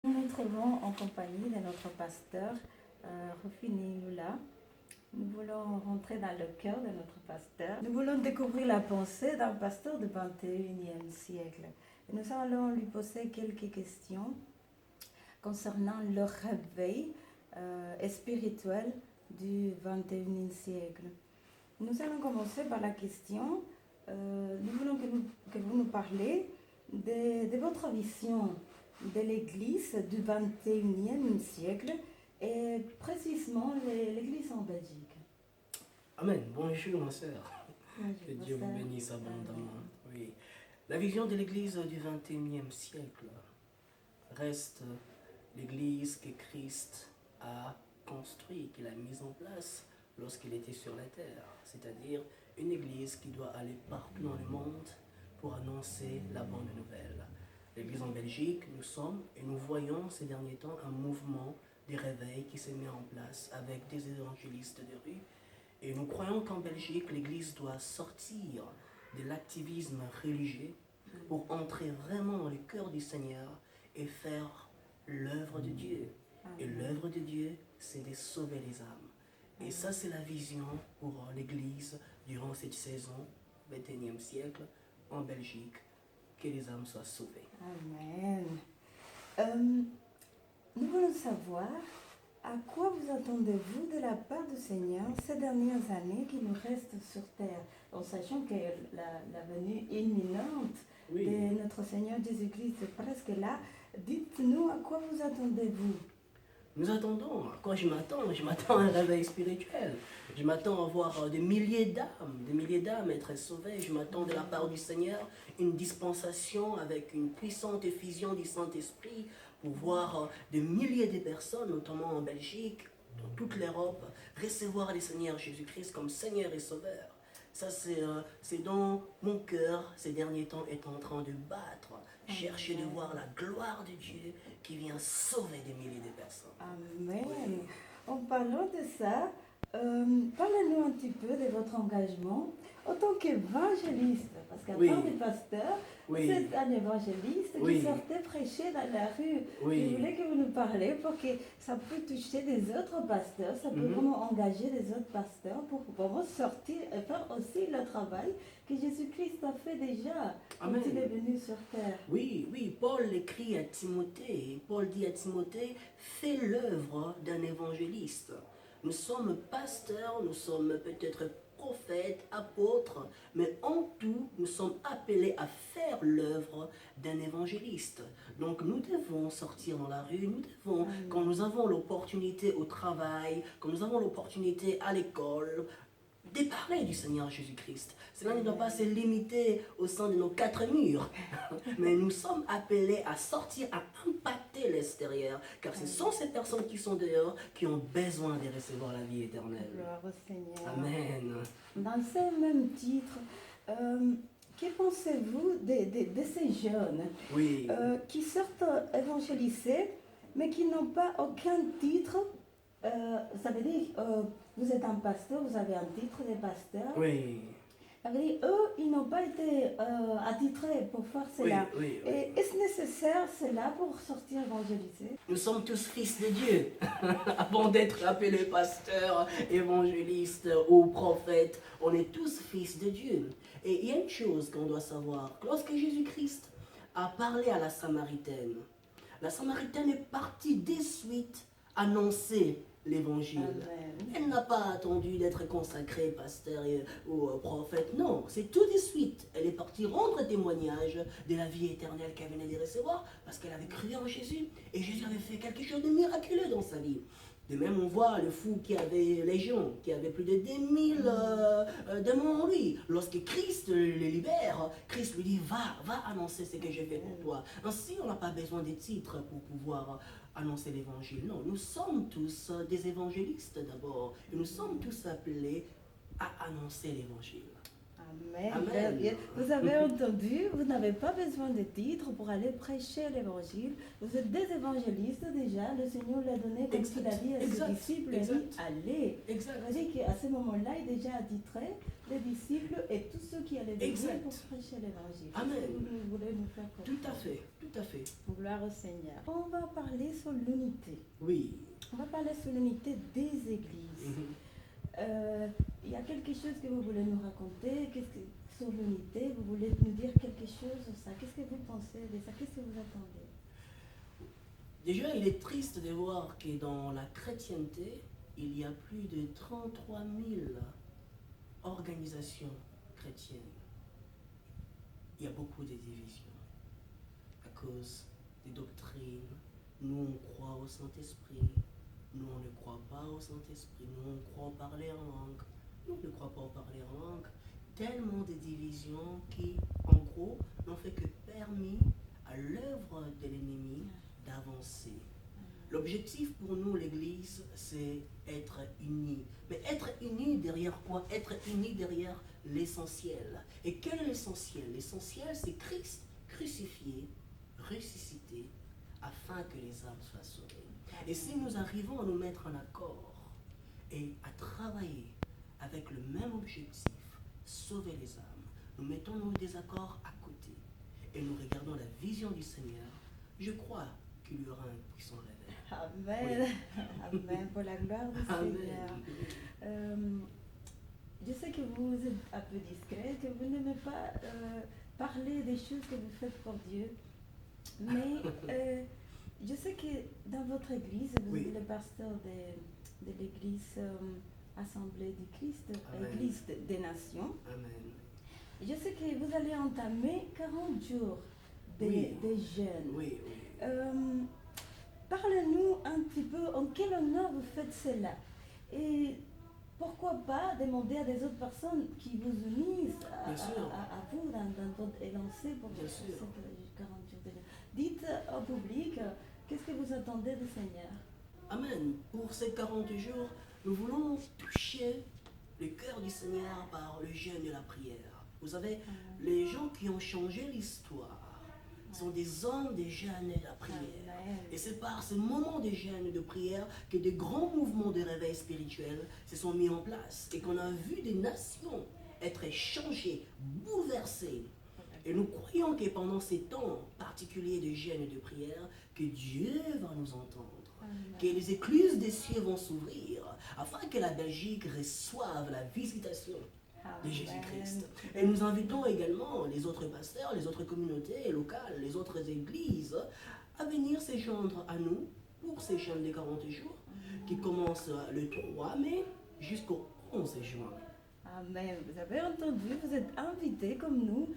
Nous nous trouvons en compagnie de notre pasteur, Rufini Lula. Nous voulons rentrer dans le cœur de notre pasteur. Nous voulons découvrir la pensée d'un pasteur du 21e siècle. Et nous allons lui poser quelques questions concernant le réveil spirituel du 21e siècle. Nous allons commencer par la question. Nous voulons que vous nous parlez de votre vision de l'Église du 21e siècle et précisément l'Église en Belgique. Amen. Bonjour ma sœur. Bonjour, Que Dieu vous bénisse abondamment. Amen. Oui. La vision de l'Église du 21e siècle reste l'Église que Christ a construite, qu'il a mise en place lorsqu'il était sur la terre. C'est-à-dire une Église qui doit aller partout dans le monde pour annoncer la bonne nouvelle. L'Église en Belgique, nous sommes et nous voyons ces derniers temps un mouvement de réveil qui se met en place avec des évangélistes de rue. Et nous croyons qu'en Belgique, l'Église doit sortir de l'activisme religieux pour entrer vraiment dans le cœur du Seigneur et faire l'œuvre de Dieu. Et l'œuvre de Dieu, c'est de sauver les âmes. Et ça, c'est la vision pour l'Église durant cette saison, 21e siècle, en Belgique, que les âmes soient sauvées. Amen. Nous voulons savoir à quoi vous attendez-vous de la part du Seigneur ces dernières années qui nous restent sur terre, en sachant que la venue imminente de notre Seigneur Jésus-Christ est presque là. Dites-nous à quoi vous attendez-vous. Nous attendons, à quoi je m'attends à un réveil spirituel. Je m'attends à voir des milliers d'âmes être sauvées. Je m'attends de la part du Seigneur une dispensation avec une puissante effusion du Saint-Esprit pour voir des milliers de personnes, notamment en Belgique, dans toute l'Europe, recevoir le Seigneur Jésus-Christ comme Seigneur et Sauveur. Ça, c'est dans mon cœur, ces derniers temps, est en train de battre, chercher de voir la gloire de Dieu qui vient sauver des milliers de personnes. Amen. Oui. En parlant de ça, parlez-nous un petit peu de votre engagement en tant qu'évangéliste, parce qu'à part des pasteurs, vous êtes un évangéliste qui sortait prêcher dans la rue. Je voulais que vous nous parliez pour que ça puisse toucher des autres pasteurs, ça peut vraiment engager des autres pasteurs pour vraiment sortir et faire aussi le travail que Jésus-Christ a fait déjà quand il est venu sur terre. Oui, Paul écrit à Timothée, Paul dit à Timothée, fais l'œuvre d'un évangéliste. Nous sommes pasteurs, nous sommes peut-être prophètes, apôtres, mais en tout, nous sommes appelés à faire l'œuvre d'un évangéliste. Donc nous devons sortir dans la rue, nous devons, quand nous avons l'opportunité au travail, quand nous avons l'opportunité à l'école, de parler du Seigneur Jésus-Christ. Cela ne doit pas se limiter au sein de nos quatre murs, mais nous sommes appelés à sortir, à impacter l'extérieur, car ce sont ces personnes qui sont dehors qui ont besoin de recevoir la vie éternelle. Gloire au Seigneur. Amen. Dans ce même titre, que pensez-vous de ces jeunes qui sortent évangélisés, mais qui n'ont pas aucun titre? Ça veut dire, vous êtes un pasteur, vous avez un titre de pasteur. Oui. Ça veut dire, eux, ils n'ont pas été attitrés pour faire cela. Et est-ce nécessaire cela pour sortir évangéliser? Nous sommes tous fils de Dieu. Avant d'être appelés pasteurs, évangélistes ou prophètes, on est tous fils de Dieu. Et il y a une chose qu'on doit savoir. Lorsque Jésus-Christ a parlé à la Samaritaine est partie de suite annoncer l'évangile. Elle n'a pas attendu d'être consacrée pasteur ou prophète, non, c'est tout de suite. Elle est partie rendre témoignage de la vie éternelle qu'elle venait de recevoir parce qu'elle avait cru en Jésus et Jésus avait fait quelque chose de miraculeux dans sa vie. De même, on voit le fou qui avait légion, qui avait plus de 10 000 démons en lui. Lorsque Christ le libère, Christ lui dit, va annoncer ce que j'ai fait pour toi. Ainsi, on n'a pas besoin de titres pour pouvoir annoncer l'évangile. Non, nous sommes tous des évangélistes d'abord. Et nous sommes tous appelés à annoncer l'évangile. Amen. Vous avez entendu, vous n'avez pas besoin de titres pour aller prêcher l'évangile. Vous êtes des évangélistes déjà. Le Seigneur l'a donné comme il a dit à ses disciples. Il a dit, allez. Ça veut dire qu'à ce moment-là, il est déjà attitré les disciples et tous ceux qui allaient venir Exact. pour prêcher l'évangile. Amen. C'est ce que vous voulez nous faire comprendre. Tout à fait, tout à fait. Gloire au Seigneur. On va parler sur l'unité. Oui. On va parler sur l'unité des églises. Mhm. Il y a quelque chose que vous voulez nous raconter sur l'unité, vous voulez nous dire quelque chose sur ça. Qu'est-ce que vous pensez de ça? Qu'est-ce que vous attendez? Déjà, il est triste de voir que dans la chrétienté, il y a plus de 33 000 organisations chrétiennes. Il y a beaucoup de divisions à cause des doctrines. Nous, on croit au Saint-Esprit. Nous, on ne croit pas au Saint-Esprit. Nous, on croit parler en langue. Nous, on ne croit pas parler en langue. Tellement de divisions qui, en gros, n'ont fait que permis à l'œuvre de l'ennemi d'avancer. L'objectif pour nous, l'Église, c'est être unis. Mais être unis derrière quoi? Être unis derrière l'essentiel. Et quel est l'essentiel? L'essentiel, c'est Christ crucifié, ressuscité, afin que les âmes soient sauvées. Et si nous arrivons à nous mettre en accord et à travailler avec le même objectif, sauver les âmes, nous mettons nos désaccords à côté et nous regardons la vision du Seigneur, je crois qu'il y aura un puissant réveil. Amen. Amen. Pour la gloire du Amen. Seigneur. Je sais que vous êtes un peu discret, que vous n'aimez pas parler des choses que vous faites pour Dieu. Mais je sais que dans votre église, vous êtes le pasteur de l'église Assemblée du Christ, Amen. église des nations. Amen. Je sais que vous allez entamer 40 jours des jeunes. Oui, oui. Parlez-nous un petit peu en quel honneur vous faites cela. Et pourquoi pas demander à des autres personnes qui vous unissent à vous dans votre élancé pour ces 40 jours de jeûne. Dites au public, qu'est-ce que vous attendez du Seigneur? Amen. Pour ces 40 jours, nous voulons toucher le cœur du Seigneur par le jeûne et la prière. Vous savez, les gens qui ont changé l'histoire sont des hommes de jeûne et de la prière. Amen. Et c'est par ce moment de jeûne et de prière que de grands mouvements de réveil spirituel se sont mis en place et qu'on a vu des nations être changées, bouleversées. Et nous croyons que pendant ces temps particuliers de jeûne et de prière, que Dieu va nous entendre. Amen. Que les écluses des cieux vont s'ouvrir afin que la Belgique reçoive la visitation de Jésus-Christ. Et nous invitons également les autres pasteurs, les autres communautés locales, les autres églises à venir se joindre à nous pour ces jeûnes de 40 jours qui commencent le 3 mai jusqu'au 11 juin. Amen. Vous avez entendu, vous êtes invités comme nous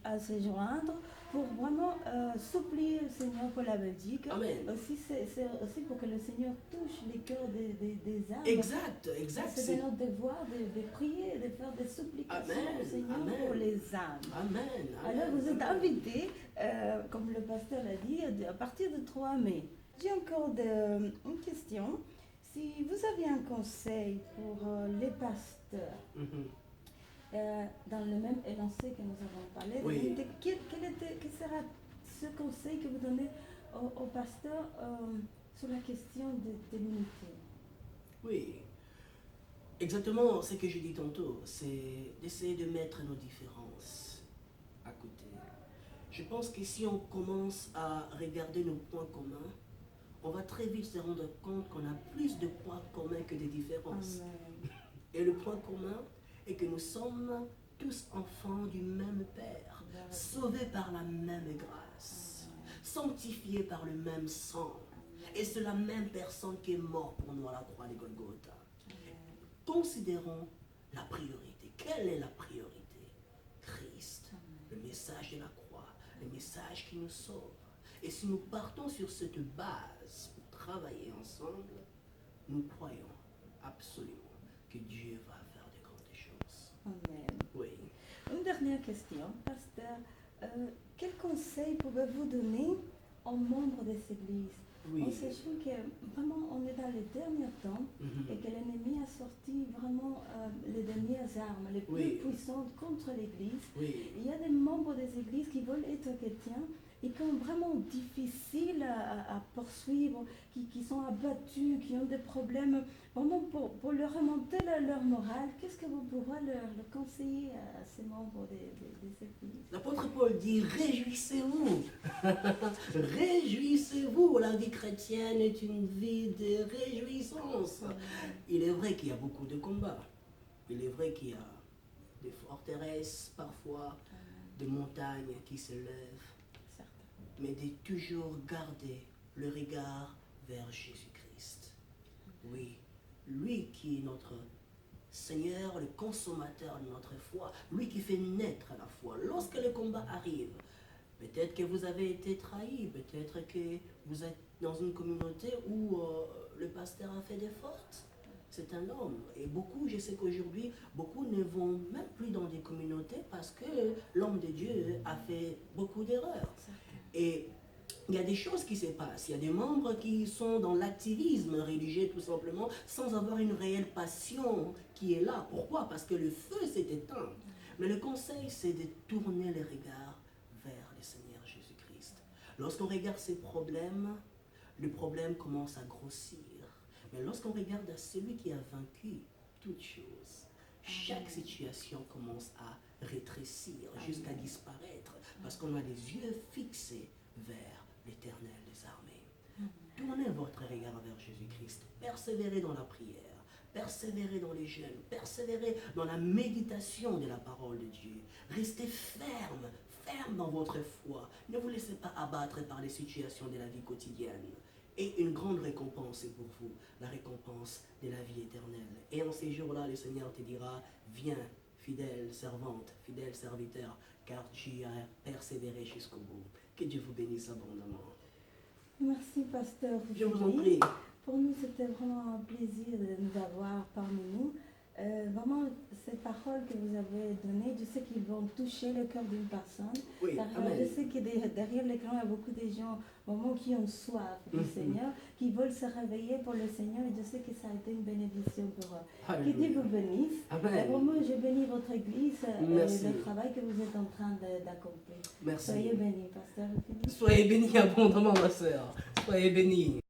à se joindre pour vraiment supplier le Seigneur pour la Belgique. Amen. Aussi, c'est aussi pour que le Seigneur touche les cœurs des âmes. Exact. C'est notre devoir de prier, de faire des supplications Amen. au Seigneur Amen. pour les âmes. Amen. Alors vous êtes invités, comme le pasteur l'a dit, à partir du 3 mai. J'ai encore une question. Si vous aviez un conseil pour les pasteurs, dans le même élancé que nous avons parlé, Oui. quel sera ce conseil que vous donnez aux pasteurs sur la question de l'unité? Oui. Exactement ce que je dis tantôt, c'est d'essayer de mettre nos différences à côté. Je pense que si on commence à regarder nos points communs, on va très vite se rendre compte qu'on a plus de points communs que de différences. Amen. Et le point commun est que nous sommes tous enfants du même Père, sauvés par la même grâce, sanctifiés par le même sang. Et c'est la même personne qui est morte pour nous à la croix de Golgotha. Considérons la priorité. Quelle est la priorité? Christ, le message de la croix, le message qui nous sauve. Et si nous partons sur cette base pour travailler ensemble, nous croyons absolument que Dieu va faire de grandes choses. Amen. Oui. Une dernière question, pasteur. Quel conseil pouvez-vous donner aux membres des églises? Oui. En sachant que vraiment on est dans les derniers temps et que l'ennemi a sorti vraiment les dernières armes, les plus puissantes contre l'église. Oui. Il y a des membres des églises qui veulent être chrétiens, et qui sont vraiment difficiles à poursuivre, qui sont abattus, qui ont des problèmes, vraiment pour leur remonter leur morale, qu'est-ce que vous pouvez leur conseiller à ces membres des églises? L'apôtre Paul dit, réjouissez-vous. Réjouissez-vous. La vie chrétienne est une vie de réjouissance. Il est vrai qu'il y a beaucoup de combats. Il est vrai qu'il y a des forteresses, parfois des montagnes qui se lèvent. Mais de toujours garder le regard vers Jésus-Christ. Oui, lui qui est notre Seigneur, le consommateur de notre foi, lui qui fait naître la foi. Lorsque le combat arrive, peut-être que vous avez été trahi, peut-être que vous êtes dans une communauté où le pasteur a fait des fautes. C'est un homme. Et beaucoup, je sais qu'aujourd'hui, beaucoup ne vont même plus dans des communautés parce que l'homme de Dieu a fait beaucoup d'erreurs. Et il y a des choses qui se passent. Il y a des membres qui sont dans l'activisme religieux tout simplement sans avoir une réelle passion qui est là. Pourquoi? Parce que le feu s'est éteint. Mais le conseil, c'est de tourner les regards vers le Seigneur Jésus-Christ. Lorsqu'on regarde ces problèmes, le problème commence à grossir. Mais lorsqu'on regarde à celui qui a vaincu toutes choses, chaque situation commence à rétrécir jusqu'à disparaître parce qu'on a les yeux fixés vers l'Éternel des armées. Tournez votre regard vers Jésus-Christ. Persévérez dans la prière. Persévérez dans les jeûnes. Persévérez dans la méditation de la parole de Dieu. Restez ferme dans votre foi. Ne vous laissez pas abattre par les situations de la vie quotidienne. Et une grande récompense est pour vous, la récompense de la vie éternelle. Et en ces jours-là, le Seigneur te dira, viens, fidèle servante, fidèle serviteur, car tu as persévéré jusqu'au bout. Que Dieu vous bénisse abondamment. Merci, pasteur. Je vous en prie. Pour nous, c'était vraiment un plaisir de nous avoir parmi nous. Vraiment, ces paroles que vous avez données, je sais qu'ils vont toucher le cœur d'une personne. Oui, Car amen. je sais que derrière l'écran, il y a beaucoup de gens vraiment qui ont soif du Seigneur, qui veulent se réveiller pour le Seigneur. Et je sais que ça a été une bénédiction pour eux. Alléluia. Que Dieu vous bénisse. Amen. Et vraiment, je bénis votre église et Merci. le travail que vous êtes en train d'accomplir. Merci. Soyez bénis, pasteur. Soyez bénis abondamment, ma sœur. Soyez bénis.